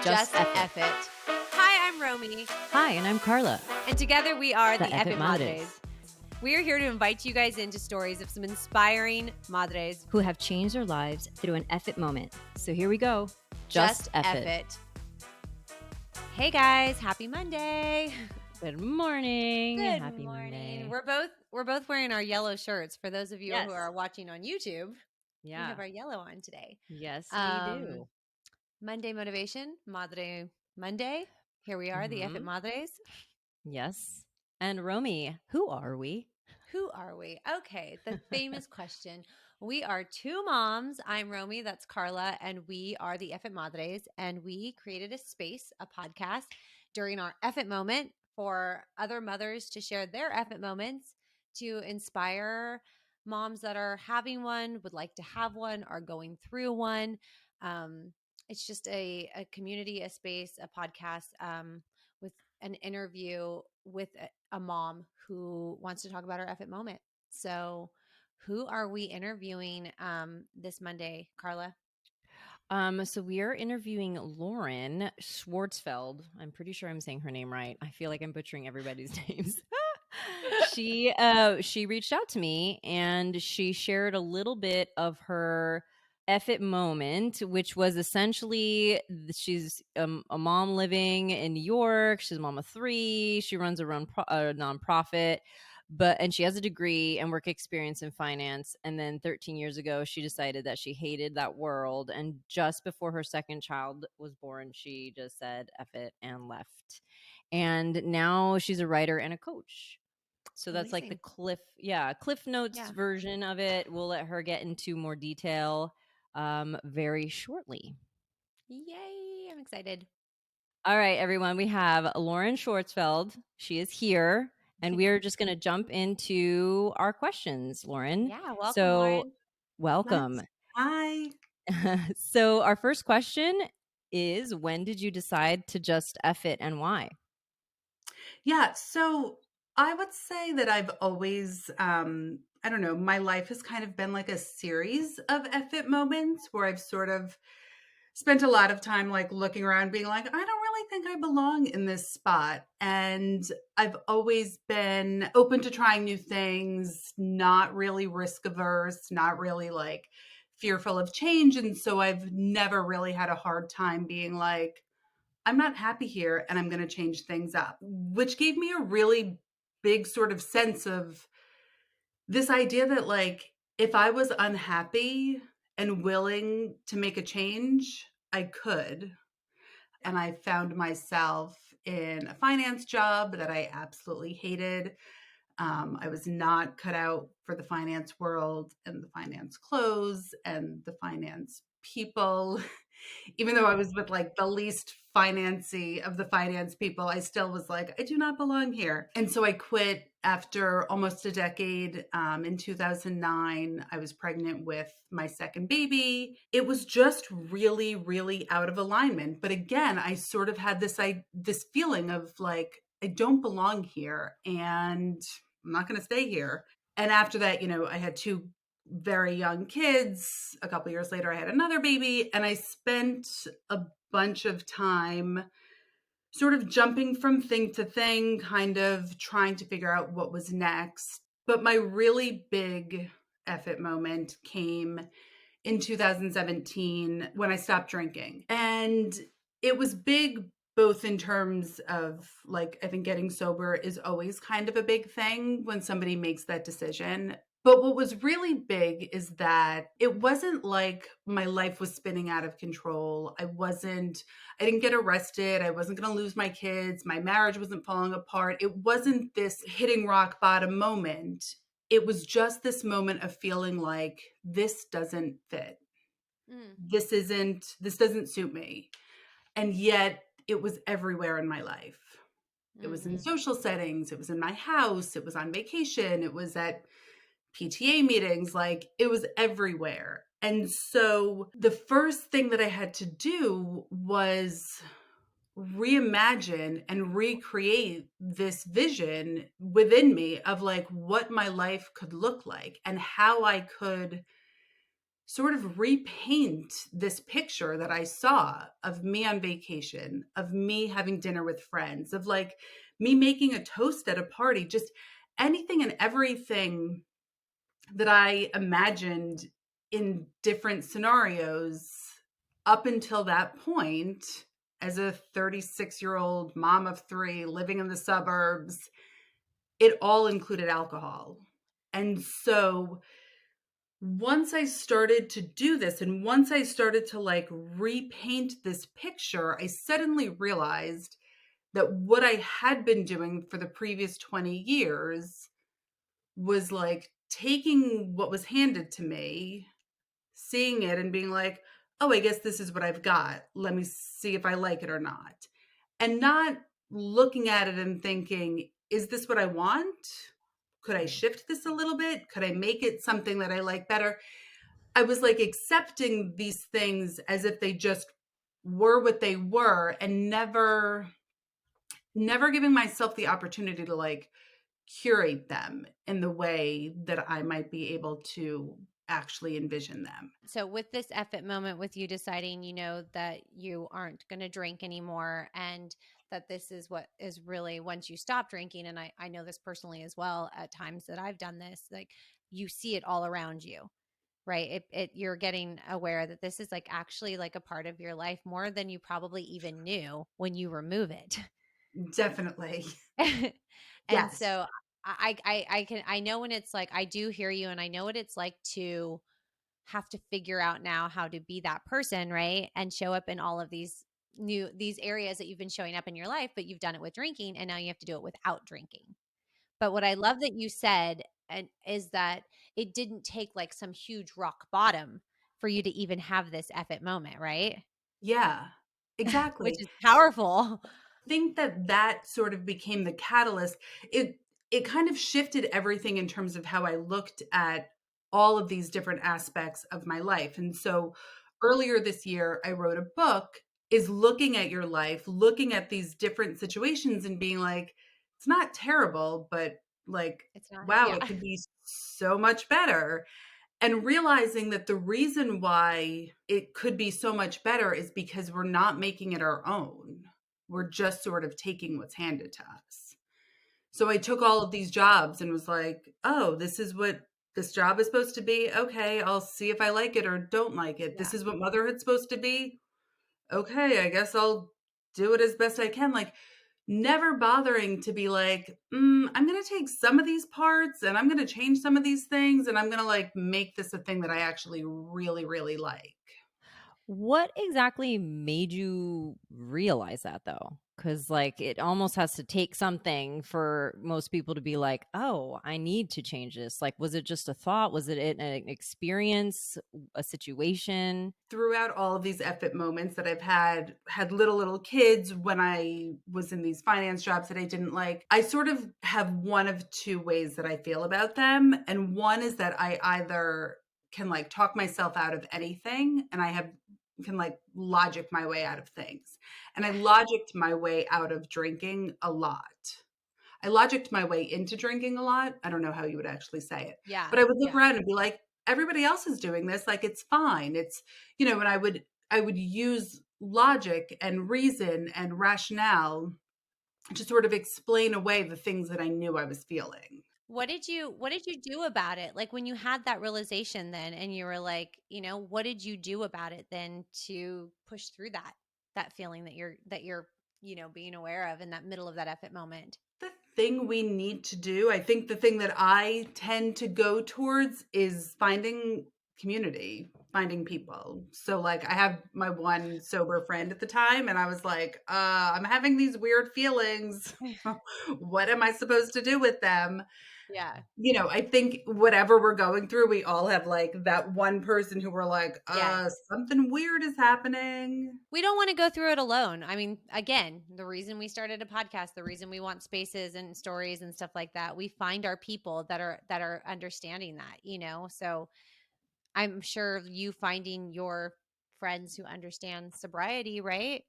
Just Eff It. Eff It. Hi, I'm Romy, Hi, and I'm Carla. and together we are the The Eff Eff It It Madres. Madres. We are here to invite you guys into stories of some inspiring madres. Who have changed their lives through an Eff It moment. So here we go. Just Eff It. Hey guys, happy Monday. Good morning. Good Happy morning. Monday. We're both wearing our yellow shirts. For those of you Yes. who are watching on YouTube, we Yeah. have our yellow on today. Yes, we do. Monday motivation, Madre Monday. Here we are, the Eff It Madres. Yes. And Romy, who are we? Who are we? Okay, the famous question. We are two moms. I'm Romy, that's Carla, and we are the Eff It Madres. And we created a space, a podcast, during our Eff It moment for other mothers to share their Eff It moments to inspire moms that are having one, would like to have one, are going through one. It's just a community, a space, a podcast with an interview with a mom who wants to talk about her Eff It moment. So, who are we interviewing this Monday, Carla? So we are interviewing Lauren Schwartzfeld. I'm pretty sure I'm saying her name right. I feel like I'm butchering everybody's names. She reached out to me and she shared a little bit of her Eff It moment, which was essentially she's a mom living in New York. She's a mom of 3. She runs her own nonprofit, and she has a degree and work experience in finance. And then 13 years ago, she decided that she hated that world. And just before her second child was born, she just said Eff it and left. And now she's a writer and a coach. So that's like the Cliff Notes version of it. We'll let her get into more detail very shortly. Yay, I'm excited. All right, everyone, we have Lauren Schwartzfeld. She is here, and we are just going to jump into our questions, Lauren. Yeah, welcome, Lauren. Welcome. Hi. So our first question is, when did you decide to just Eff it and why? Yeah, so I would say that I've always, I don't know, my life has kind of been like a series of Eff It moments where I've sort of spent a lot of time like looking around being like, I don't really think I belong in this spot. And I've always been open to trying new things, not really risk averse, not really like fearful of change. And so I've never really had a hard time being like, I'm not happy here and I'm going to change things up, which gave me a really big sort of sense of this idea that like, if I was unhappy and willing to make a change, I could. And I found myself in a finance job that I absolutely hated. I was not cut out for the finance world and the finance clothes and the finance people. Even though I was with like the least financy of the finance people, I still was like, I do not belong here. And so I quit after almost a decade. In 2009, I was pregnant with my second baby. It was just really, really out of alignment. But again, I sort of had this feeling of like, I don't belong here and I'm not going to stay here. And after that, I had 2 very young kids. A couple years later, I had another baby, and I spent a bunch of time sort of jumping from thing to thing, kind of trying to figure out what was next. But my really big Eff It moment came in 2017 when I stopped drinking. And it was big both in terms of like, I think getting sober is always kind of a big thing when somebody makes that decision. But what was really big is that it wasn't like my life was spinning out of control. I didn't get arrested. I wasn't going to lose my kids. My marriage wasn't falling apart. It wasn't this hitting rock bottom moment. It was just this moment of feeling like this doesn't fit. This doesn't suit me. And yet it was everywhere in my life. It was in social settings. It was in my house. It was on vacation. It was at PTA meetings. Like it was everywhere. And so the first thing that I had to do was reimagine and recreate this vision within me of like what my life could look like and how I could sort of repaint this picture that I saw of me on vacation, of me having dinner with friends, of like me making a toast at a party, just anything and everything that I imagined in different scenarios up until that point as a 36-year-old mom of three living in the suburbs. It all included alcohol. And so once I started to do this and once I started to like repaint this picture, I suddenly realized that what I had been doing for the previous 20 years was like taking what was handed to me, seeing it and being like, oh, I guess this is what I've got. Let me see if I like it or not. And not looking at it and thinking, is this what I want? Could I shift this a little bit? Could I make it something that I like better? I was like accepting these things as if they just were what they were and never giving myself the opportunity to like curate them in the way that I might be able to actually envision them. So with this effort moment, with you deciding, that you aren't going to drink anymore, and that this is what is really, once you stop drinking, and I know this personally as well, at times that I've done this, like you see it all around you, right? You're getting aware that this is like actually like a part of your life more than you probably even knew when you remove it. Definitely. And Yes. so I know when it's like, I do hear you, and I know what it's like to have to figure out now how to be that person, right? And show up in all of these areas that you've been showing up in your life, but you've done it with drinking, and now you have to do it without drinking. But what I love that you said, and is that it didn't take like some huge rock bottom for you to even have this epic moment, right? Yeah, Which exactly. is powerful. Think that that sort of became the catalyst. It kind of shifted everything in terms of how I looked at all of these different aspects of my life. And so earlier this year, I wrote a book is looking at your life, looking at these different situations and being like, it's not terrible, but like, It's not, wow, yeah. it could be so much better. And realizing that the reason why it could be so much better is because we're not making it our own. We're just sort of taking what's handed to us. So I took all of these jobs and was like, oh, this is what this job is supposed to be. Okay, I'll see if I like it or don't like it. Yeah. This is what motherhood's supposed to be. Okay, I guess I'll do it as best I can. Like, never bothering to be like, I'm going to take some of these parts and I'm going to change some of these things and I'm going to like make this a thing that I actually really, really like. What exactly made you realize that though? Because like it almost has to take something for most people to be like, oh, I need to change this. Like, was it just a thought? Was it an experience, a situation? Throughout all of these effort moments that I've had little kids when I was in these finance jobs that I didn't like, I sort of have one of two ways that I feel about them. And one is that I either can like talk myself out of anything and I have can like logic my way out of things. And I Yeah. logicked my way out of drinking a lot. I logicked my way into drinking a lot. I don't know how you would actually say it, Yeah. but I would look Yeah. around and be like, everybody else is doing this. Like, it's fine. It's, and I would use logic and reason and rationale to sort of explain away the things that I knew I was feeling. What did you do about it? Like when you had that realization then, and you were like, what did you do about it then to push through that feeling that you're being aware of in that middle of that effort moment? The thing we need to do, I think the thing that I tend to go towards is finding community, finding people. So like I have my one sober friend at the time and I was like, I'm having these weird feelings. What am I supposed to do with them? Yeah. I think whatever we're going through, we all have like that one person who we're like, Yes. something weird is happening. We don't want to go through it alone. I mean, again, the reason we started a podcast, the reason we want spaces and stories and stuff like that, we find our people that are understanding that. So I'm sure you finding your friends who understand sobriety, right?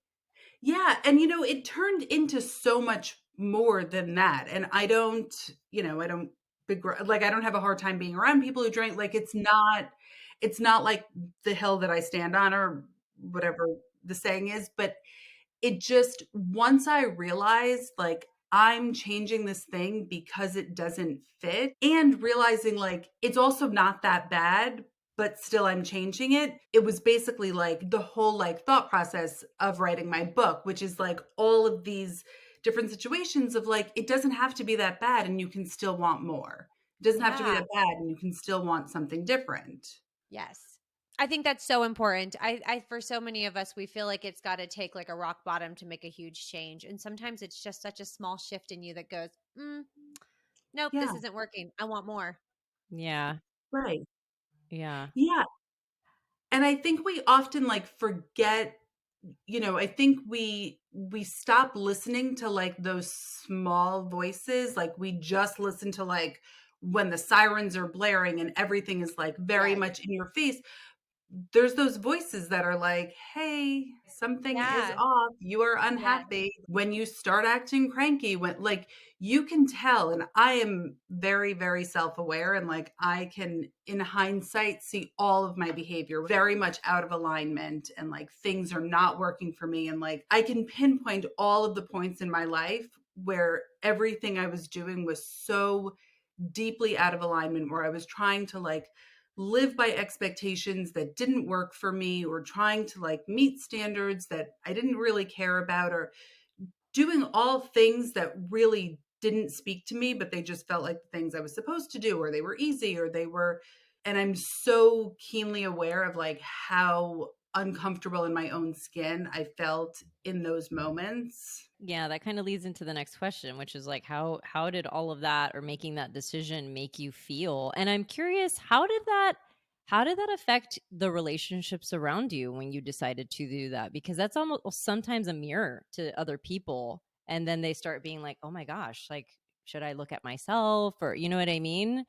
Yeah, and it turned into so much more than that. And I don't like I don't have a hard time being around people who drink. Like it's not It's not like the hill that I stand on or whatever the saying is, but it just, once I realized like I'm changing this thing because it doesn't fit, and realizing like it's also not that bad, but still I'm changing it. It was basically like the whole like thought process of writing my book, which is like all of these different situations of like, it doesn't have to be that bad and you can still want more. It doesn't have to be Yeah. that bad and you can still want something different. Yes. I think that's so important. I for so many of us, we feel like it's got to take like a rock bottom to make a huge change. And sometimes it's just such a small shift in you that goes, nope, Yeah, this isn't working. I want more. Yeah. right. Yeah. Yeah. And I think we often like forget, I think we stop listening to like those small voices. Like we just listen to like when the sirens are blaring and everything is like very Yes. much in your face. There's those voices that are like, hey, something is Yeah. off. You are Yes. unhappy. When you start acting cranky, when like you can tell. And I am very, very self aware. And like I can, in hindsight, see all of my behavior very much out of alignment and like things are not working for me. And like I can pinpoint all of the points in my life where everything I was doing was so deeply out of alignment, where I was trying to like live by expectations that didn't work for me, or trying to like meet standards that I didn't really care about, or doing all things that really didn't speak to me, but they just felt like the things I was supposed to do, or they were easy, or they were. And I'm so keenly aware of like how uncomfortable in my own skin I felt in those moments. Yeah, that kind of leads into the next question, which is like how did all of that or making that decision make you feel? And I'm curious, how did that affect the relationships around you when you decided to do that? Because that's almost sometimes a mirror to other people, and then they start being like, "Oh my gosh, like should I look at myself?" or you know what I mean?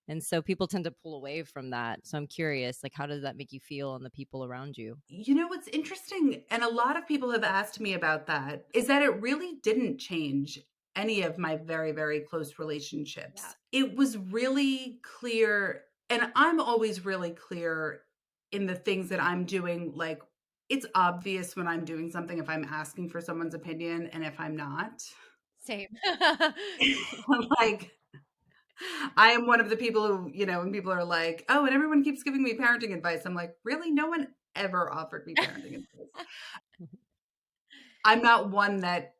And so people tend to pull away from that. So I'm curious, like how does that make you feel and the people around you? You know what's interesting, and a lot of people have asked me about that, is that it really didn't change any of my very, very close Yeah. relationships. It was really clear, and I'm always really clear in the things that I'm doing. Like, it's obvious when I'm doing something if I'm asking for someone's opinion and if I'm not. Same. Like, I am one of the people who, when people are like, oh, and everyone keeps giving me parenting advice, I'm like, really? No one ever offered me parenting advice. I'm not one that,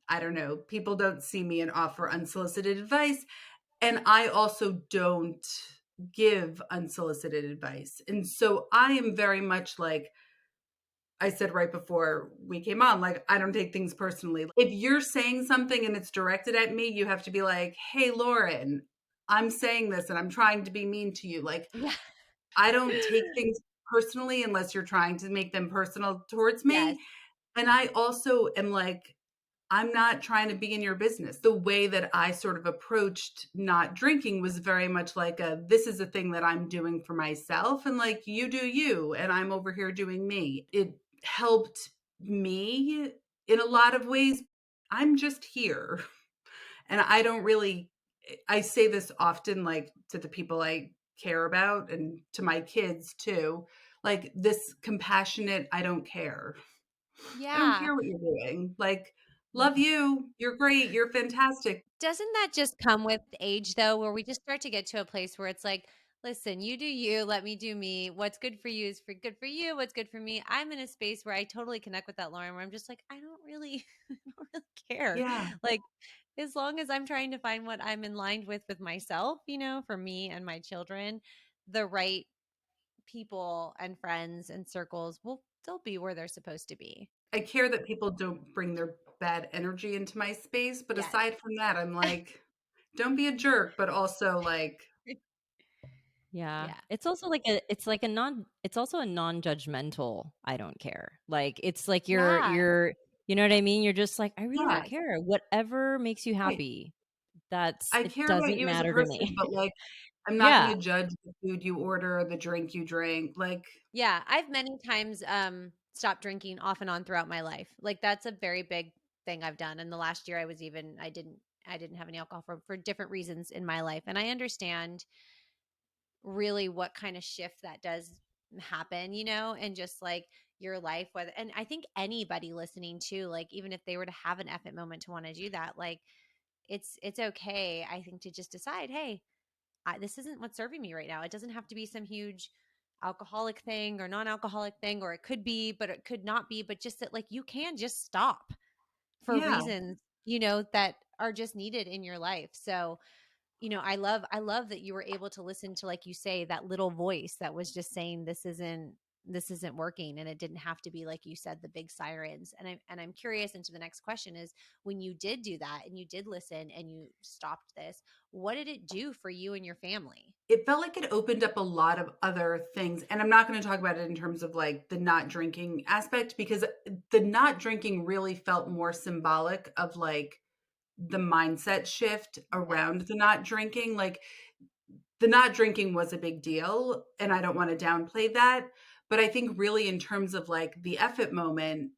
I don't know, people don't see me and offer unsolicited advice. And I also don't give unsolicited advice. And so I am very much like I said right before we came on, like, I don't take things personally. If you're saying something and it's directed at me, you have to be like, hey, Lauren, I'm saying this and I'm trying to be mean to you. Like, Yeah. I don't take things personally unless you're trying to make them personal towards Yes. me. And I also am like, I'm not trying to be in your business. The way that I sort of approached not drinking was very much like this is a thing that I'm doing for myself, and like you do you and I'm over here doing me. It helped me in a lot of ways. I'm just here. And I don't really, I say this often, like to the people I care about and to my kids too, like this compassionate, I don't care. I don't Yeah. care what you're doing. Like, love you. You're great. You're fantastic. Doesn't that just come with age though, where we just start to get to a place where it's like, listen, you do you, let me do me. What's good for you is for good for you. What's good for me. I'm in a space where I totally connect with that, Lauren, where I'm just like, I don't really, I don't really care. Yeah. Like, as long as I'm trying to find what I'm in line with myself, for me and my children, the right people and friends and circles will they'll be where they're supposed to be. I care that people don't bring their bad energy into my space. But Yes. aside from that, I'm like, don't be a jerk, but also like, Yeah. Yeah. It's also like it's also a non-judgmental I don't care. Like it's like Yeah. you know what I mean? You're just like I really don't yeah, care. Whatever makes you right. happy. That's I it care about doesn't you as a matter to person, me. but like, I'm not going Yeah. to judge the food you order or the drink you drink. Like, Yeah, I've many times stopped drinking off and on throughout my life. Like that's a very big thing I've done. And the last year I didn't have any alcohol for different reasons in my life. And I understand really what kind of shift that does happen, and just like your life, whether, and I think anybody listening to, like, even if they were to have an effort moment to want to do that, like, it's okay, I think, to just decide, hey, this isn't what's serving me right now. It doesn't have to be some huge alcoholic thing or non-alcoholic thing, or it could be, but it could not be, but just that, like, you can just stop for Yeah. reasons, that are just needed in your life. So, I love that you were able to listen to, like you say, that little voice that was just saying, this isn't working, and it didn't have to be, like you said, the big sirens. And I'm curious into the next question is, when you did do that and you did listen and you stopped this, what did it do for you and your family? It felt like it opened up a lot of other things. And I'm not going to talk about it in terms of like the not drinking aspect, because the not drinking really felt more symbolic of like the mindset shift Yes. around the not drinking. Like the not drinking was a big deal, and I don't want to downplay that. But I think really in terms of like the effort moment,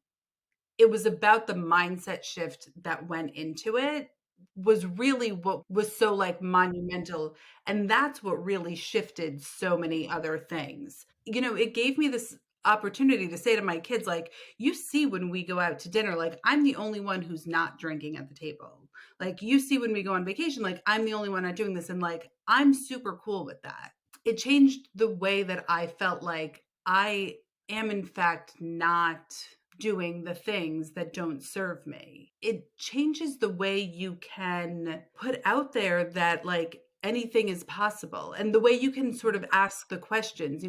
it was about the mindset shift that went into it was really what was so like monumental, and that's what really shifted so many other things. It gave me this opportunity to say to my kids, like, you see, when we go out to dinner, like, I'm the only one who's not drinking at the table. Like, you see, when we go on vacation, like, I'm the only one not doing this, and like, I'm super cool with that. It changed the way that I felt like I am in fact not doing the things that don't serve me. It changes the way you can put out there that like anything is possible, and the way you can sort of ask the questions.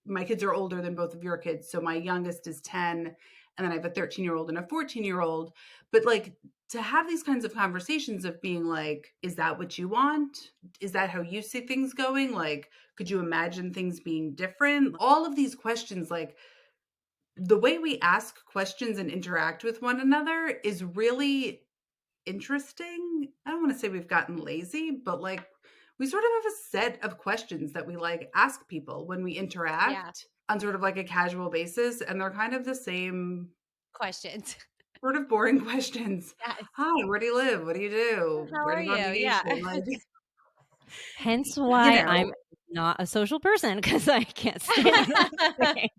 My kids are older than both of your kids. So my youngest is 10, and then I have a 13-year-old and a 14-year-old. But like, to have these kinds of conversations of being like, is that what you want? Is that how you see things going? Like, could you imagine things being different? All of these questions, like, the way we ask questions and interact with one another is really interesting. I don't want to say we've gotten lazy, but like, we sort of have a set of questions that we like ask people when we Yeah. interact on sort of like a casual basis, and they're kind of the same Questions. sort of boring questions. Yes. Hi, where do you live? What do you do? How Where are do you go on you? Yeah. vacation? Like, Hence you why I'm know, not a social person, because I can't stand those things.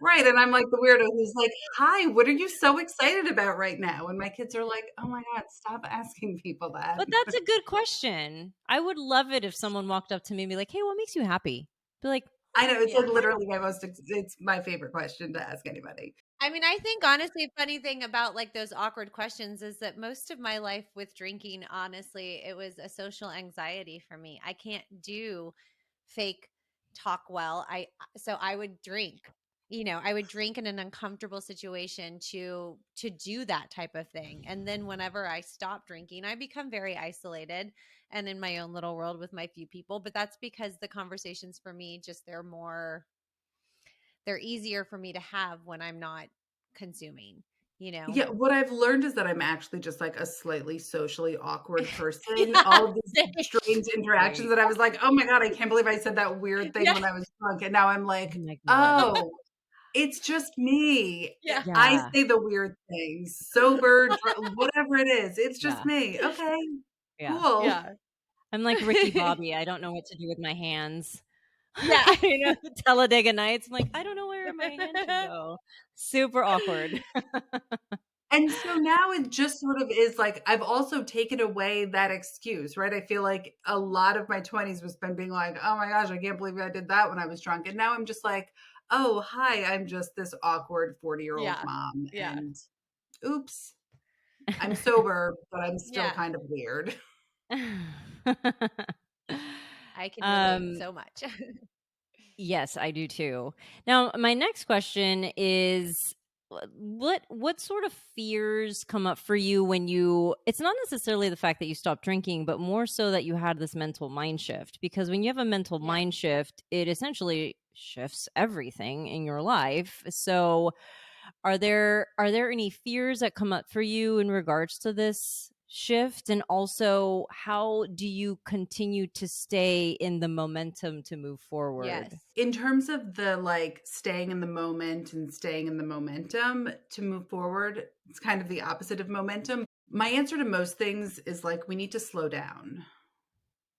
right. And I'm like the weirdo who's like, hi, what are you so excited about right now? And my kids are like, oh my God, stop asking people that. But that's a good question. I would love it if someone walked up to me and be like, "Hey, what makes you happy?" Be like, I know, it's Yeah. like literally it's my favorite question to ask anybody. I mean, I think honestly, funny thing about like those awkward questions is that most of my life with drinking, honestly, it was a social anxiety for me. I can't do fake talk well. So I would drink. I would drink in an uncomfortable situation to do that type of thing. And then whenever I stop drinking, I become very isolated and in my own little world with my few people. But that's because the conversations for me, just they're easier for me to have when I'm not consuming, you know? Yeah, what I've learned is that I'm actually just like a slightly socially awkward person. Yeah. All of these strange interactions "Wait, that I was like, oh my God, I can't believe I said that weird thing Yeah. when I was drunk. And now I'm oh like, my god, oh, it's just me. Yeah. I yeah, say the weird things, sober, whatever it is. It's just yeah, me. Okay, yeah." cool. Yeah. I'm like Ricky Bobby. I don't know what to do with my hands. Yeah. Talladega Nights. I'm like, I don't know where my hand should go. Super awkward. And so now it just sort of is like, I've also taken away that excuse, right? I feel like a lot of my 20s was spent being like, oh my gosh, I can't believe I did that when I was drunk. And now I'm just like, oh, hi, I'm just this awkward 40-year-old Yeah. mom. Yeah. And oops, I'm sober, but I'm still Yeah. kind of weird. I can relate um, so much. yes, I do too. Now, my next question is, what sort of fears come up for you when you, it's not necessarily the fact that you stopped drinking, but more so that you had this mental mind shift? Because when you have a mental Yeah. mind shift, it essentially shifts everything in your life. So are there any fears that come up for you in regards to this shift? And also, how do you continue to stay in the momentum to move Yes. forward? In terms of the like staying in the moment and staying in the momentum to move forward, it's kind of the opposite of momentum. My answer to most things is like, we need to slow down.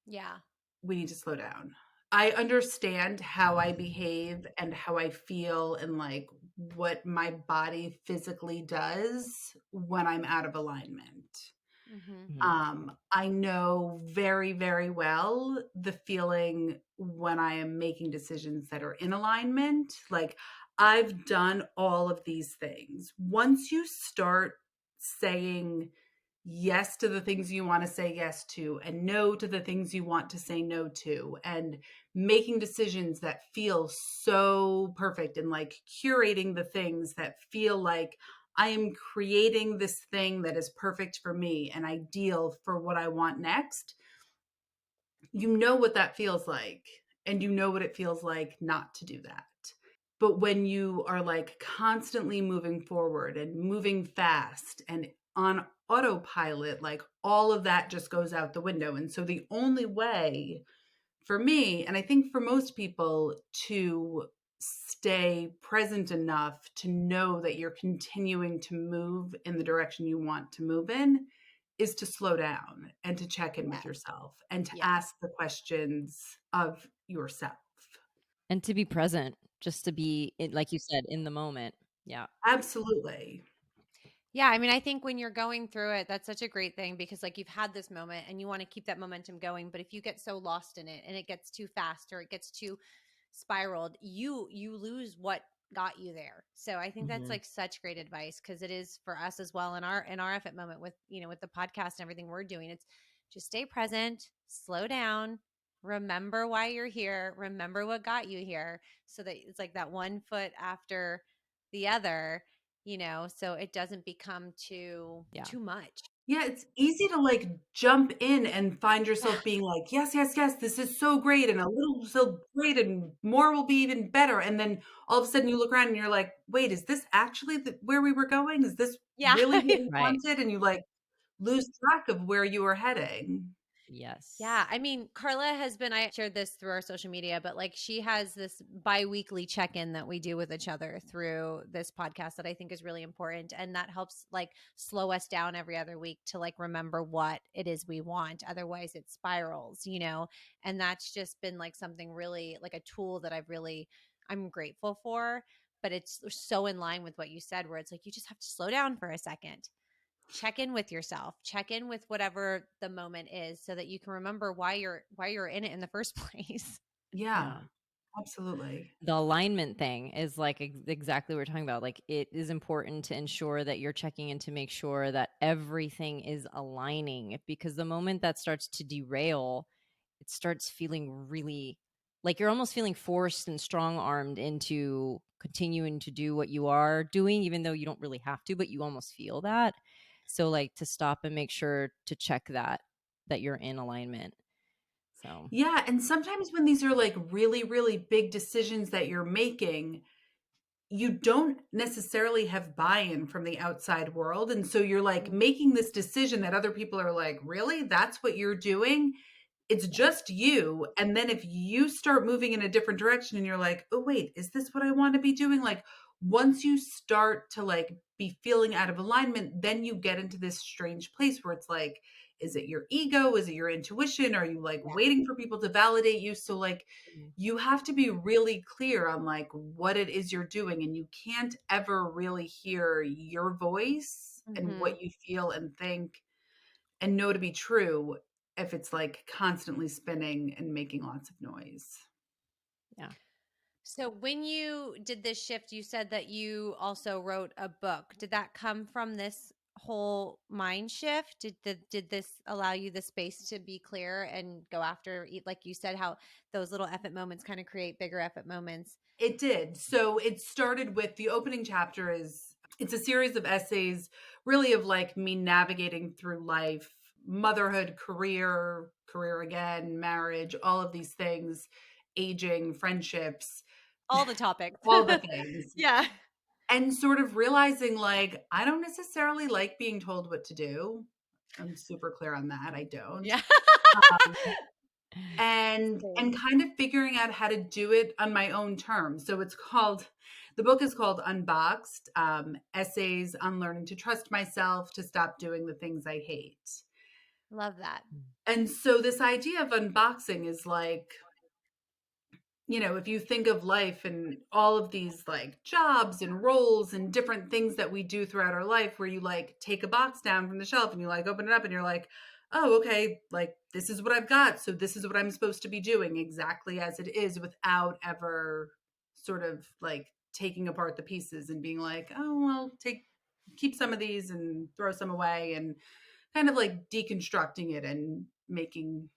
Yeah. we need to slow down. I understand how I behave and how I feel and like what my body physically does when I'm out of alignment. Mm-hmm. Mhm. I know very, very well the feeling when I am making decisions that are in alignment. Like, I've done all of these things. Once you start saying yes to the things you want to say yes to, and no to the things you want to say no to, and making decisions that feel so perfect, and like curating the things that feel like I am creating this thing that is perfect for me and ideal for what I want next. You know what that feels like, and you know what it feels like not to do that. But when you are like constantly moving forward and moving fast and on autopilot, like all of that just goes out the window. And so the only way for me, and I think for most people, to stay present enough to know that you're continuing to move in the direction you want to move in is to slow down and to check in with Yes. yourself and to Yes. ask the questions of yourself. And to be present, just to be, like you said, in the moment. Yeah. Absolutely. Yeah, I mean, I think when you're going through it, that's such a great thing because like you've had this moment and you want to keep that momentum going, but if you get so lost in it and it gets too fast or it gets too spiraled, you lose what got you there. So I think that's Mhm. like such great advice because it is for us as well in our effort moment with, you know, with the podcast and everything we're doing. It's just stay present, slow down, remember why you're here, remember what got you here so that it's like that one foot after the other, you know, so it doesn't become Yeah. too much. Yeah, it's easy to like jump in and find Yeah. yourself being like, yes, yes, yes, this is so great, and a little so great, and more will be even better. And then all of a sudden you look around and you're like, wait, is this actually where we were going? Is this Yeah. really what we Right. wanted? And you like lose track of where you were heading. Yeah, Yes. I mean, Carla has been, I shared this through our social media, but like she has this bi-weekly check-in that we do with each other through this podcast that I think is really important. And that helps like slow us down every other week to like remember what it is we want. Otherwise it spirals, you know? And that's just been like something really like a tool that I'm grateful for. But it's so in line with what you said, where it's like you just have to slow down for a second, check in with yourself, check in with whatever the moment is so that you can remember why you're in it in the first place. Yeah, Yeah. absolutely. The alignment thing is like exactly what we're talking about. Like, it is important to ensure that you're checking in to make sure that everything is aligning, because the moment that starts to derail, it starts feeling really like you're almost feeling forced and strong armed into continuing to do what you are doing, even though you don't really have to, but you almost feel that. So, like, to stop and make sure to check that you're in alignment. So, Yeah, and sometimes when these are like really, really big decisions that you're making, you don't necessarily have buy-in from the outside world. And so you're like Mm, making this decision that other people are like, really? That's what you're doing? It's yeah. just you. And then if you start moving in a different direction and you're like, oh, wait, is this what I want to be doing? Like, once you start to like be feeling out of alignment, then you get into this strange place where it's like, is it your ego? Is it your intuition? Are you like yeah. waiting for people to validate you? So like Mhm. you have to be really clear on like what it is you're doing, and you can't ever really hear your voice and Mm-hmm. what you feel and think and know to be true if it's like constantly spinning and making lots of noise. Yeah. So when you did this shift, you said that you also wrote a book. Did that come from this whole mind shift? Did this allow you the space to be clear and go after, like you said, how those little effort moments kind of create bigger effort moments? It did. So it started with the opening chapter is it's a series of essays really of like me navigating through life, motherhood, career again, marriage, all of these things, aging, friendships, All the topics. all the things. Yeah. And sort of realizing like I don't necessarily like being told what to do. I'm super clear on that. I don't. Yeah. Um, and Same. kind of figuring out how to do it on my own terms. So it's called the book is called Unboxed, Essays on Learning to Trust Myself to Stop Doing the Things I Hate. Love that. And so this idea of unboxing is like, if you think of life and all of these like jobs and roles and different things that we do throughout our life, where you like take a box down from the shelf and you like open it up and you're like, oh, okay, like this is what I've got. So this is what I'm supposed to be doing exactly as it is, without ever sort of like taking apart the pieces and being like, oh, well, keep some of these and throw some away, and kind of like deconstructing it and making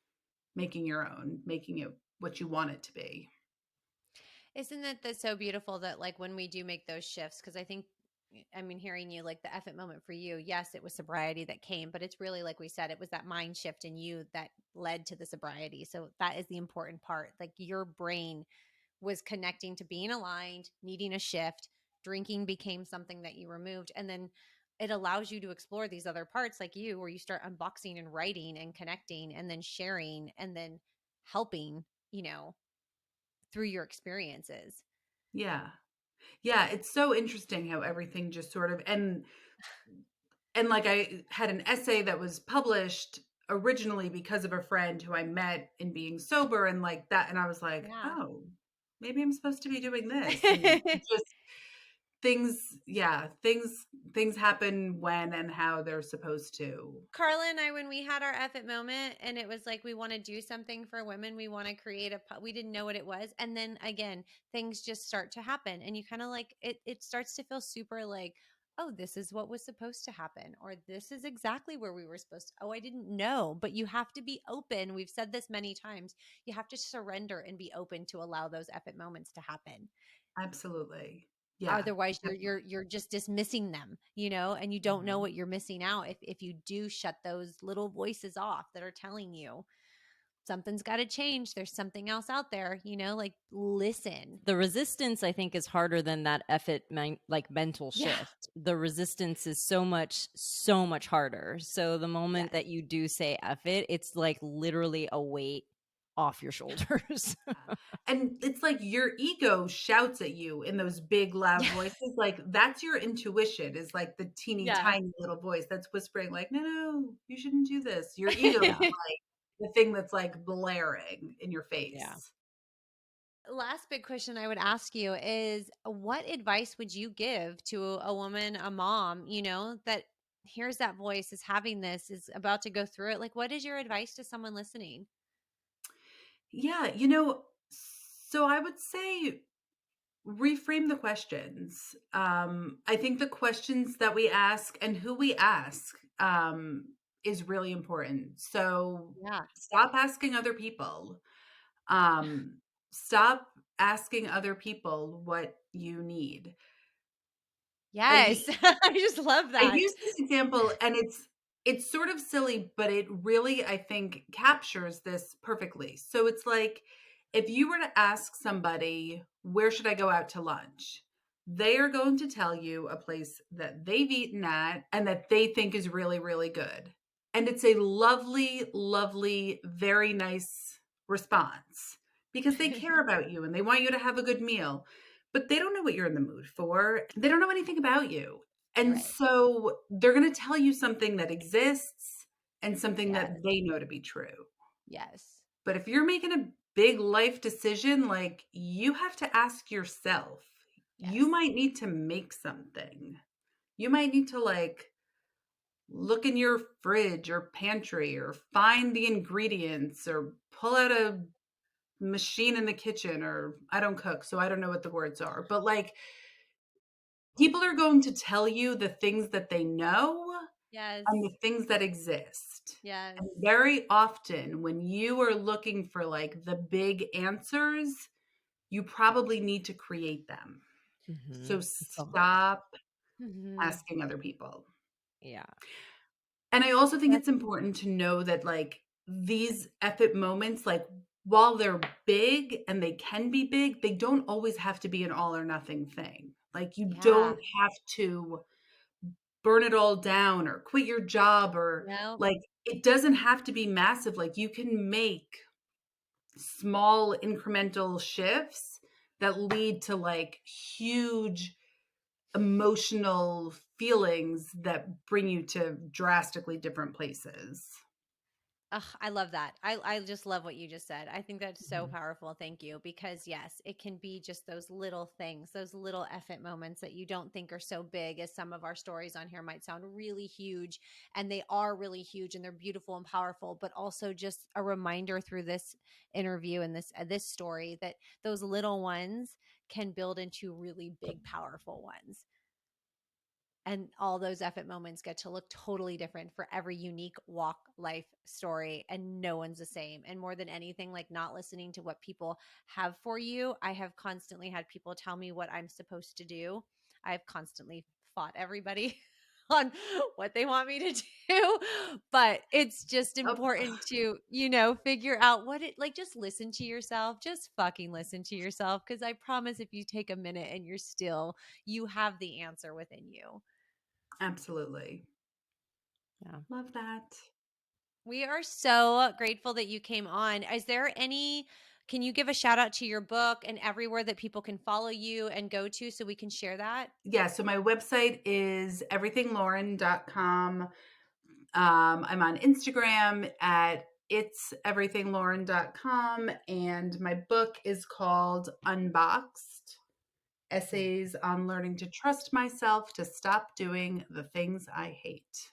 your own, making it what you want it to be. Isn't it that's so beautiful that like when we do make those shifts, because I think, I mean, hearing you, like the F it moment for you, yes, it was sobriety that came, but it's really like we said, it was that mind shift in you that led to the sobriety. So that is the important part. Like your brain was connecting to being aligned, needing a shift. Drinking became something that you removed, and then it allows you to explore these other parts, like you, where you start unboxing and writing and connecting, and then sharing, and then helping. You know, through your experiences. Yeah. Yeah, it's so interesting how everything just sort of, and like I had an essay that was published originally because of a friend who I met in being sober and like that, and I was like, Yeah. "Oh, maybe I'm supposed to be doing this." And just things, yeah, things happen when and how they're supposed to. Carla and I, when we had our F it moment, and it was like we want to do something for women, we want to create we didn't know what it was, and then again, things just start to happen, and you kind of like it starts to feel super like, oh, this is what was supposed to happen, or this is exactly where we were supposed to. Oh, I didn't know, but you have to be open. We've said this many times. You have to surrender and be open to allow those F it moments to happen. Absolutely. Yeah. Otherwise you're just dismissing them, and you don't know Mhm. what you're missing out if you do shut those little voices off that are telling you something's got to change, there's something else out there, like listen. The resistance, I think, is harder than that effort, like mental Yeah. shift. The resistance is so much harder. So the moment Yes. that you do say F it, it's like literally a weight off your shoulders. And it's like your ego shouts at you in those big loud Yeah. voices, like that's your intuition, is like the teeny Yeah. tiny little voice that's whispering like, no, no, you shouldn't do this. Your ego is like the thing that's like blaring in your Yeah. face. Last big question I would ask you is, what advice would you give to a woman, a mom, that hears that voice, is having this, is about to go through it? Like, what is your advice to someone listening? Yeah, so I would say reframe the questions. I think the questions that we ask and who we ask is really important. So Yeah. stop asking other people. Um, Stop asking other people what you need. I Yes. I just love I that. use this example, and it's sort of silly, but it really, I think, captures this perfectly. So it's like if you were to ask somebody, where should I go out to lunch? They are going to tell you a place that they've eaten at and that they think is really, really good. And it's a lovely, lovely, very nice response because they care about you and they want you to have a good meal. But they don't know what you're in the mood for. They don't know anything about you. And Right. so they're going to tell you something that exists and something Yes. that they know to be true. Yes. But if you're making a big life decision, like you have to ask yourself, you Yes. might need to make something. You might need to like look in your fridge or pantry or find the ingredients or pull out a machine in the kitchen, or I don't cook, so I don't know what the words are. But like people are going to tell you the things that they know Yes. and the things that exist. Yes. And very often, when you are looking for like the big answers, you probably need to create them. Mm-hmm. So So, stop Mhm. asking other people. yeah. And I also think That's it's important to know that like these epic moments, like while they're big and they can be big, they don't always have to be an all or nothing thing. Like you yeah. don't have to burn it all down or quit your job, or No. like it doesn't have to be massive. Like you can make small incremental shifts that lead to like huge emotional feelings that bring you to drastically different places. Ugh, I love that. I just love what you just said. I think that's so Mhm. powerful. Thank you. Because yes, it can be just those little things, those little effort moments that you don't think are so big, as some of our stories on here might sound really huge, and they are really huge and they're beautiful and powerful, but also just a reminder through this interview and this story that those little ones can build into really big powerful ones. And all those effort moments get to look totally different for every unique walk life story, and no one's the same. And more than anything, like not listening to what people have for you, I have constantly had people tell me what I'm supposed to do. I've constantly fought everybody on what they want me to do, but it's just Oh, important to, figure out what it like. Just listen to yourself, just fucking listen to yourself, because I promise if you take a minute and you have the answer within you. absolutely. Yeah. Love that. We are so grateful that you came on. Can you give a shout out to your book and everywhere that people can follow you and go to so we can share that? Yeah, so my website is everythinglauren.com. I'm on Instagram at it's everythinglauren.com, and my book is called Unboxed: Essays on Learning to Trust Myself to Stop Doing the Things I Hate.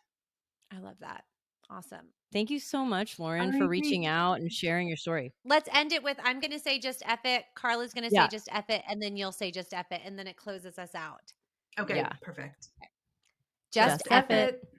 I love that. Awesome. Thank you so much, All Lauren, for right, reaching great. out and sharing your story. Let's end it with I'm going to say just F it. Carla's going to say Yeah. just F it. And then you'll say just F it. And then it closes us out. Okay, Yeah. perfect. Just Just Just F F F it. it. it.